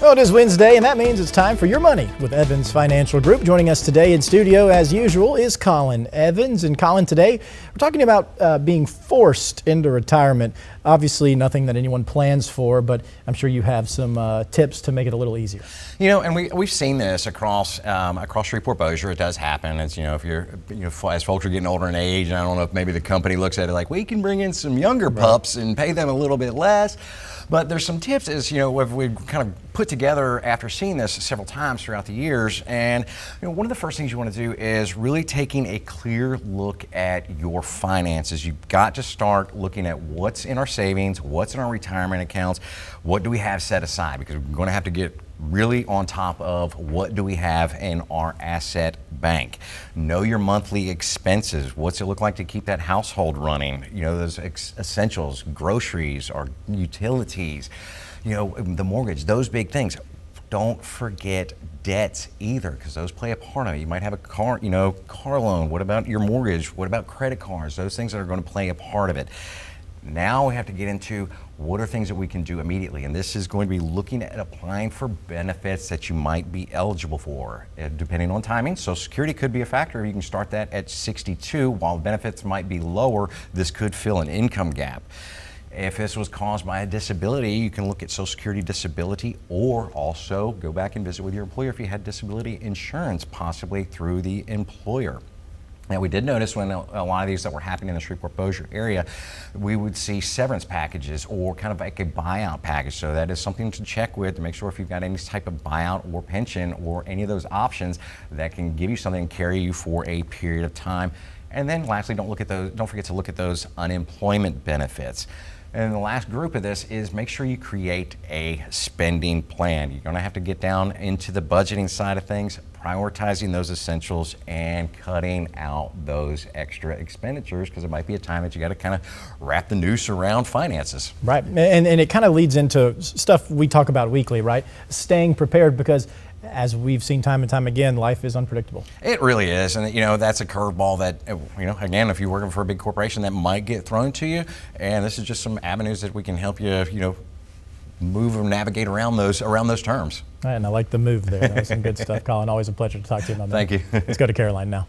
Well, it is Wednesday, and that means it's time for Your Money with Evans Financial Group. Joining us today in studio, as usual, is Colin Evans. And Colin, today we're talking about being forced into retirement. Obviously, nothing that anyone plans for, but I'm sure you have some tips to make it a little easier. You know, and we've seen this across Shreveport-Bossier. It does happen. It's, if you're, as folks are getting older in age, and I don't know if maybe the company looks at it like, we can bring in some younger pups and pay them a little bit less. But there's some tips we've kind of put together after seeing this several times throughout the years. And one of the first things you want to do is really taking a clear look at your finances. You've got to start looking at what's in our savings, what's in our retirement accounts, what do we have set aside, because we're going to have to get really on top of what do we have in our asset bank. Know your monthly expenses. What's it look like to keep that household running? Those essentials, groceries, or utilities, the mortgage, those big things. Don't forget debts either, because those play a part of it. You might have a car loan. What about your mortgage? What about credit cards? Those things that are going to play a part of it. Now we have to get into what are things that we can do immediately, and this is going to be looking at applying for benefits that you might be eligible for. Depending on timing, Social Security could be a factor. You can start that at 62. While benefits might be lower, this could fill an income gap. If this was caused by a disability, you can look at Social Security disability, or also go back and visit with your employer if you had disability insurance, possibly through the employer. Now, we did notice when a lot of these that were happening in the Shreveport-Bossier area, we would see severance packages or kind of like a buyout package. So that is something to check with to make sure if you've got any type of buyout or pension or any of those options that can give you something and carry you for a period of time. And then lastly, don't forget to look at those unemployment benefits. And the last group of this is make sure you create a spending plan. You're going to have to get down into the budgeting side of things, prioritizing those essentials and cutting out those extra expenditures, because it might be a time that you got to kind of wrap the noose around finances. Right, and it kind of leads into stuff we talk about weekly, right? Staying prepared, because as we've seen time and time again, life is unpredictable. It really is, and that's a curveball that, again, if you're working for a big corporation, that might get thrown to you, and this is just some avenues that we can help you, move and navigate around those terms. And I like the move there. That was some good stuff, Colin. Always a pleasure to talk to you on that. Thank you. Let's go to Caroline now.